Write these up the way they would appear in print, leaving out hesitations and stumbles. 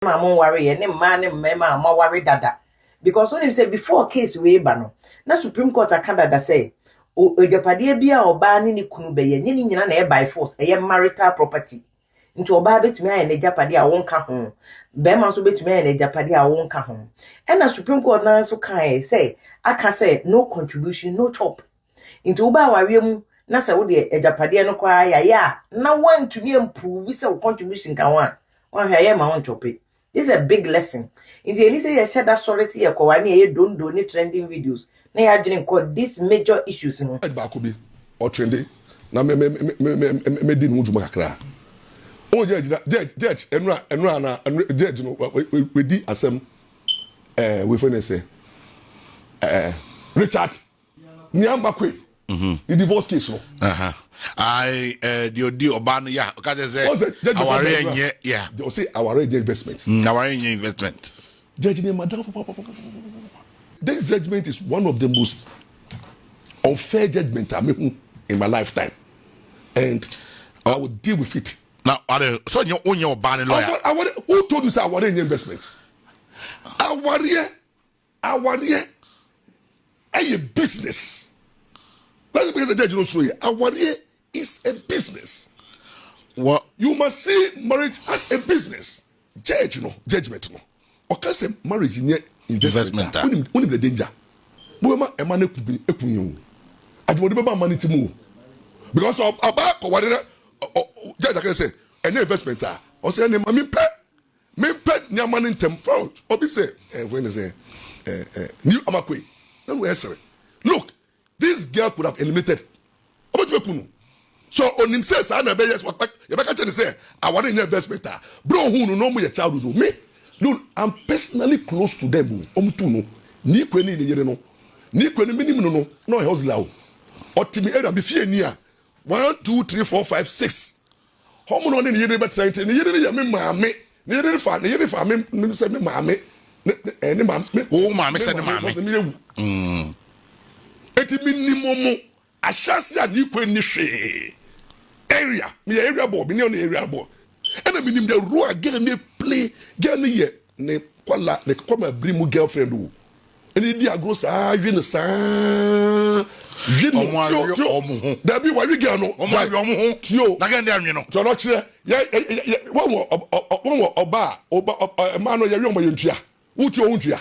Mamma worry, and man and mamma worry dada. Because when him say before case we bano, na Supreme Court of Canada say, o japadia bia or banning ni kunu be ye nyina by force, a marital property. Into oba betumi aye na japadia won ka ho. Be man so betumi aye na japadia won ka ho. And the Supreme Court na so kan say, aka say no contribution, no chop. Into oba wari mu na say wo de japadia no kwa ya na want to be improve say contribution kan wan. Wan hwa ma won chop. This is a big lesson. In the any say you share that solidity you kwa ni you don't do any trending videos. Na you didn't call these major issues no. Ba ko bi o trending. Na me di no juma kakra. O judge enra na judge no we di asem we finna say Richard Nyamba Quaye. The divorce case no. I the Obano yeah okay say our yeah they say our investment. Our investment. Judge name madam. This judgment is one of the most unfair judgment I made in my lifetime, and I will deal with it. Now, so you own your Obano lawyer. Who told you say our investment? Our a business. That's because the judge don't show you. Our is a business. What you must see marriage as a business. Judgment no. Okay, say marriage in investment. Only the danger. Boema e man ekunyu. Adi wodi beba money timu. Because of about what judge can say any investment ah. O say me pay nya money tem fraud. Obi say when say new amakwe. No we answer. Look, this girl could have eliminated. So on him says, I never yes, what you can say, I want an investment. Bro, who no more your child do me. Look, I'm personally close to them. Tuno, ni kweni ni yere no, ni kweni minimum no house lao. Or Timmy Adam be fear near 1, 2, 3, 4, 5, 6. How many on the yere but saying, ni yere me mammy, ni yere fan, ni yere fan, me say me mammy, any mammy, oh, mammy, said mammy. Eti minimum ashasi ya ni kweni she. Area, me area boy, me on the area boy. And I mean the role again they play, get me ye, ne kwala, ne come bring my girlfriend do. And the dia gross je ne san. Je no. There be why we get no. Tio. Na get there no. So no chire. One oba man no ye yom yentua. Wuti ontua.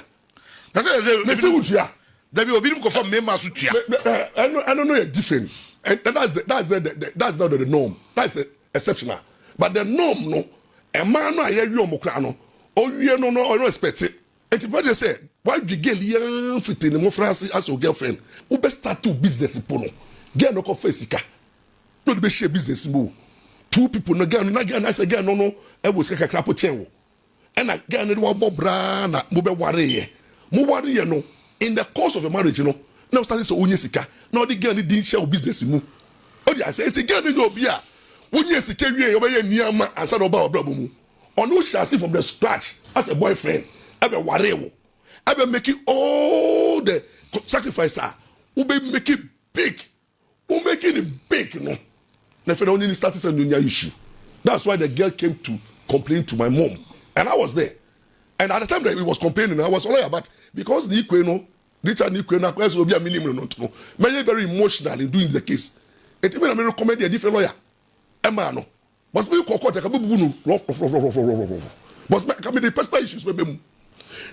Na say wutia. There be obi go from me ma so tua. I don't know you're different. And that's not the norm. That's the exceptional. But the norm, no, a man no hear you mokrano, or you no expect it. And if I say, why you get young fit in the France as your girlfriend, who best start to business in Pono, get no confess, don't be share business move. Two people no get I say get no, I was like a crap hotel. And I get one more brand, mobile warrior. More warrior no, in the course of a marriage, you know. Now starting so unyesika. Now the girl didn't share business mu. Odi I say it's a girl in your beer. Unyesika wie obeye niama answer oba obrabo mu. Onu shall see from the scratch as a boyfriend. Ebe warewo. Ebe making all the sacrifice. Ube make it big. Ube making it big no. Na fe only started a new issue. That's why the girl came to complain to my mom. And I was there. And at the time that he was complaining, I was all about because the Quaye Richard Nikwena will be a minimum no. Very emotional in doing the case. It even I recommend a different lawyer. Emma no. Must be court a kabubu no. Must come the personal issues with them.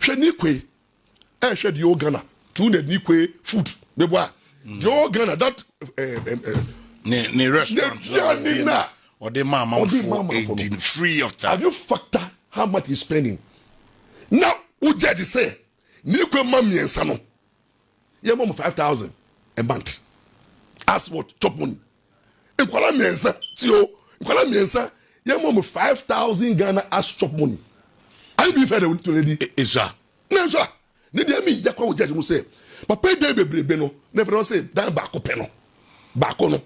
She Nikwe, she the Ghana. Tune Nikwe food. The boy. The Ghana that ne restaurant. Or the mama free of that. Have you factored how much he's spending? Now, who judge say Nikwe mami and sano. Yeah, mom 5,000 a month. As what top money. If you call me, yeah, mom 5,000 Ghana as top money. I be fair to lady. Isa. No, sir. Need me, Yakwa judge will say. But pay day be beno. Never say that back peno. Back on.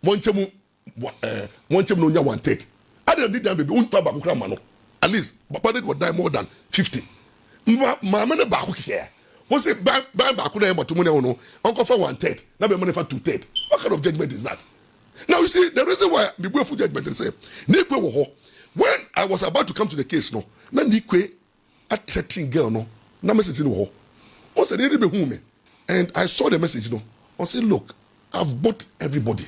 One chemu no 1/3. I don't need that baby. Unta at least, but it would die more than 50. My money back here. What's it back to money no? Uncle for 1/3. Now be money for 2/3. What kind of judgment is that? Now you see the reason why we go for judgment and say when I was about to come to the case, no. Now, Quaye at 13 girl, no. Now, message in the hall. I said, me. And I saw the message, no. I said, look, I've bought everybody.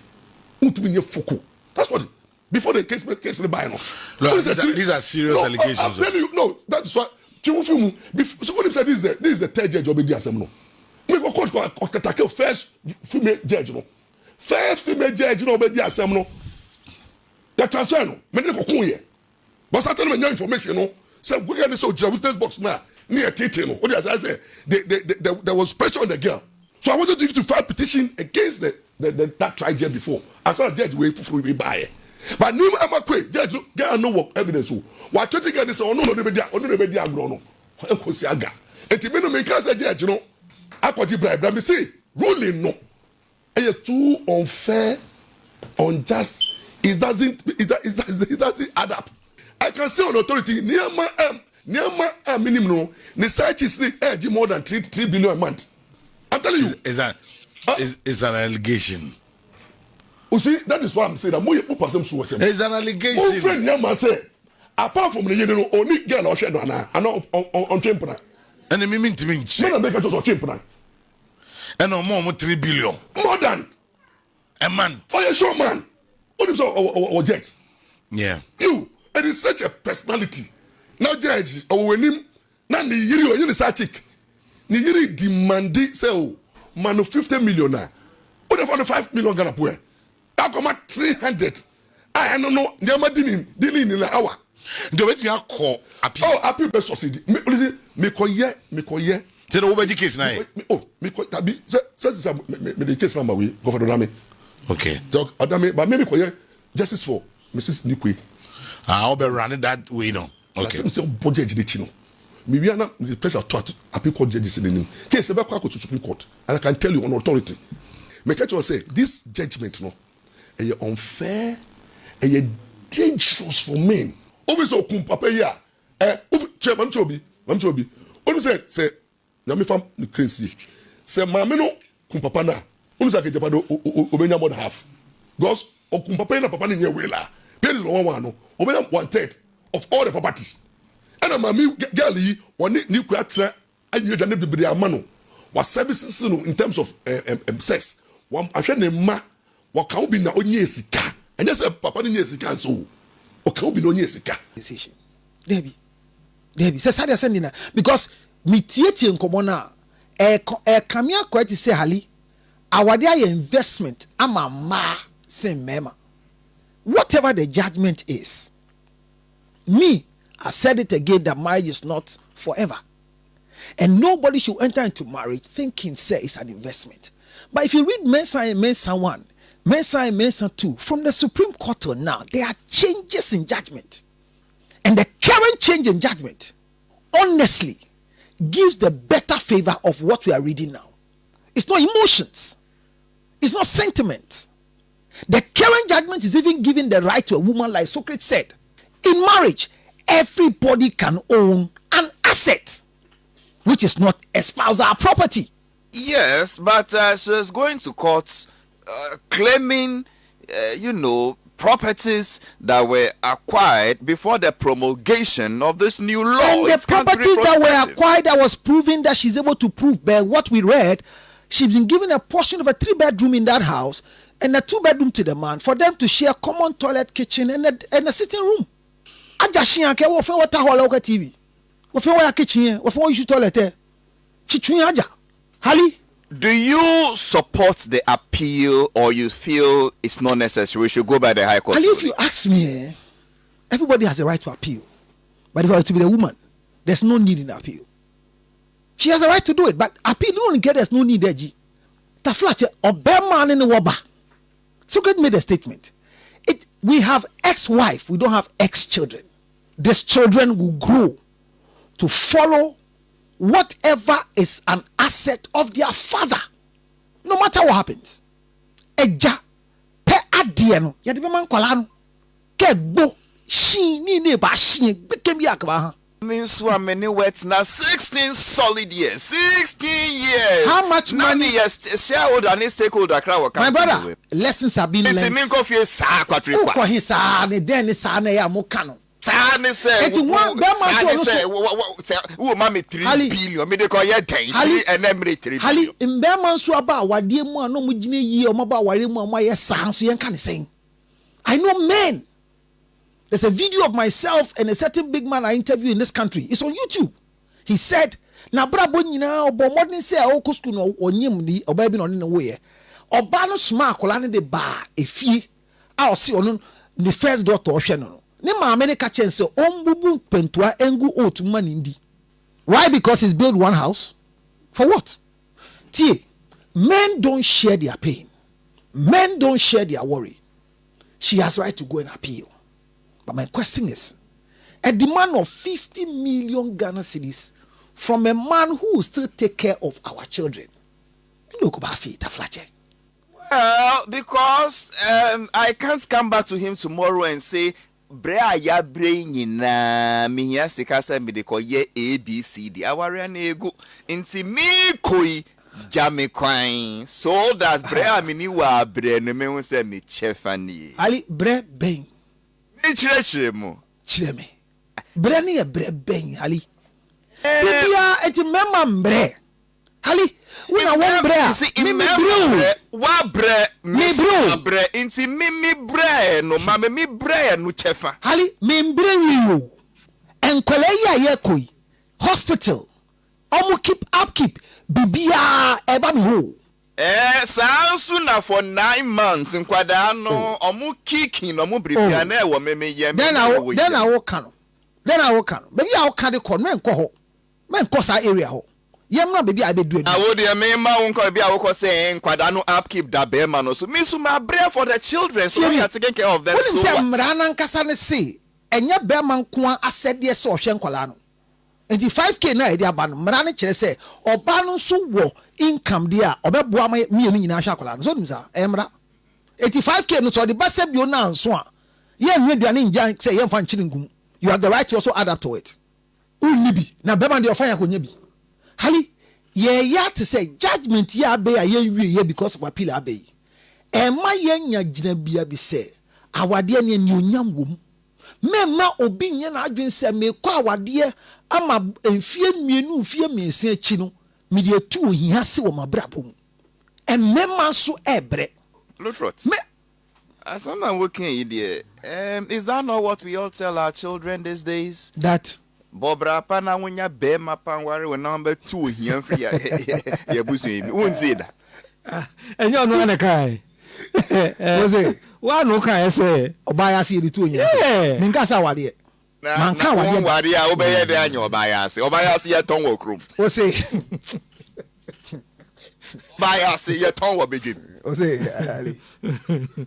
That's what. Before the case the buy, no. Look, these are serious allegations. I'm telling you, no. That's what. So when he said this is the third judge of the assembly, no. Me go court first female judge, no. First female judge, no, be the assembly, no. The transfer, no. Me dey go Quaye. But certain me information, no. Say we get this witness box now. Near Titi, no. What did I say? There was pressure on the girl. So I wanted you to file petition against that trial judge before. I saw the judge wait for me buy it. But new Quaye, judge, get no work evidence. What 20 girls say, oh no, they be agro. And to me, no make us a judge, you know. I got you bribe. Me say, ruling no. And you're too unfair, unjust. It doesn't add up. I can say on authority, near my minimum, the site is the more than 3 billion a month. I'm telling you. Is an allegation. You see, that is why I'm saying that more people person so much. It's an allegation. My friend Yama say, apart from the only girl or shadow and on temper. And the mean to me, no make us on temper. And no more 3 billion. More than a month. Oh, yeah, sure, man. What is or jet? Yeah. You, it is such a personality. Now, judge, or when him, now the yiri or yiri chick. The yiri demanded say, man, 50 million now. What if on the 5 million Ghana poor? I come at 300. I don't know. They are dealing in an hour. The way you are called appeal. Oh, appeal best succeed. Me koye. Tell the over the case now. Oh, me koye. That be says me the case number we go for the Adame. Okay. Talk Adame, but maybe koye justice for Mrs. Nikwe. I'll be running that way now. Okay. Like say budget the chino. Me we are not the pressure to appeal court judges in the name. Case ebe kwa to Supreme Court, and I can tell you on authority. Me catch you say this judgment no. And you're unfair and you're dangerous for men. Obviously, papa here. Chairman Chobi. Only say, Yami fam crazy. Say, Mamino, papa na. Only say, Japado, Obenya more than half. Because, papa na papa in your way la. Pay the one no. Obenya 1/3 of all the properties. And a mami girlie, one new quarter, and you can be the amano. What services in terms of sex. One, I should name ma. What can be na onye sika? And yes, papa ni sika so. What can be no onye sika? Decision. Debbie. Say Sadia sending because me tieti nkomo na kamia kwati say hali awade aye investment ama ma say mema. Whatever the judgment is, me I've said it again that marriage is not forever, and nobody should enter into marriage thinking say it's an investment. But if you read Mensa and Mensa 1, Mensa and Mensa 2, from the Supreme Court to now, there are changes in judgment. And the current change in judgment, honestly, gives the better favor of what we are reading now. It's not emotions. It's not sentiment. The current judgment is even giving the right to a woman, like Socrates said. In marriage, everybody can own an asset, which is not a spousal property. Yes, but she's going to court claiming, properties that were acquired before the promulgation of this new law. And the properties that were acquired, that was proving that she's able to prove by what we read, she's been given a portion of a 3-bedroom in that house and a 2-bedroom to the man for them to share common toilet, kitchen, and a sitting room. Ajashianke wo fe water hall TV. Wo fe wa kitchen, wo fe wo use toilet. Chichun aja. Hali, do you support the appeal, or you feel it's not necessary? We should go by the High Court. Hali, if you ask me, everybody has a right to appeal. But if I were to be the woman, there's no need in appeal. She has a right to do it, but appeal don't get there's no need there. Ta flat Obama in the Waba. Socrates made a statement. We have ex-wife, we don't have ex-children. These children will grow to follow whatever is an asset of their father, no matter what happens. Eja pe adieno ya de man kwala no ke gbo shin ni ne ba shin gbeke bi akaba ha means how many words now? 16 solid years. 16 years. How much money? Yes, shareholder and stakeholder. My brother, lessons have been learned. It's mean coffee sa kwatri kwa. Ko hisa ne den sa na ya mo ka no. Sane say, Eti one Sane say, who mami 3 billion, me de call ye 10, and then 3 billion. Hali, in Berman so about what dear mo no mujine ye or maba wari mo my sang so yan can sing. I know men. There's a video of myself and a certain big man I interview in this country. It's on YouTube. He said, na brabo nyina obo modern say o ko school no onyim ni oba bi no ne wo ye. Oba no sma akola ne de ba efie. A o se onu the first daughter ohwe no. Ne maame ne ka chen say ombubu pentua engu otuma ndi. Why? Because he's built one house. For what? Men don't share their pain. Men don't share their worry. She has right to go and appeal. But my question is, a demand of 50 million Ghana cedis from a man who will still take care of our children. Look about feet, Well, because I can't come back to him tomorrow and say, Brea ya brain na mi ya sikasa mi de ko ye ABCD. Aware na ego inti mi koi jame kwan so that Brea mi ni wa bre no me say me chefani. Ali bre ben. Mi chire mo. Chire me. Bre ni e bre ben Ali. Bibia eti mema mbre. Ali una one bre. Me bro. Wa bre me bro. Bre inti me bre no ma me bre no chefa. Ali me mbre wi. Enkwale ya ye koi. Hospital. Omo keep upkeep. Bibia eba mi ho. Sansu na for 9 months nkwada no omu kicking omu bribia na e wo meme ye me. Then I will can. Baby I will can the corner and ho. Men ko sa area ho. Yemna baby I be do it. I would me ma won be I will say nkwada no upkeep da be ma no so me so my prayer for the children so we are taking care of them so what. Mrana nkasa ne say enye be ma nko asede se ohwe nkwala no. Enti 5k na e dia ba no mrana kire say oba no so wo income dia obeboa ma mienu nyina hwa akwala no so nim sa emra 85k no so the best bio na nso a ye nweduane nja say ye mfa nchiri ngum you have the right to also add up to it unibi na be ma de ofan yakonya bi hali ye ya to say judgment ya be ye wie because of appeal abe e ma ye nya gina bia bi say awade ne ni onyam wom memma obi nya na adwen say me kwa awade ama enfie mienu mfie miense achi no me de tu ohia se wo mabrabom memma so ebre Lutterodt as I'm working here is that not what we all tell our children these days that Bobra pana wonya be mapan ware we number 2 ohia fia ye busu mi wonzi da enyo no na kai wose wa no kai say obaya se ye tu ohia me nka sa wade man ka wade a obeye de anya obaya se ye ton wo krum wose obaya se ye ton wo begin wose ali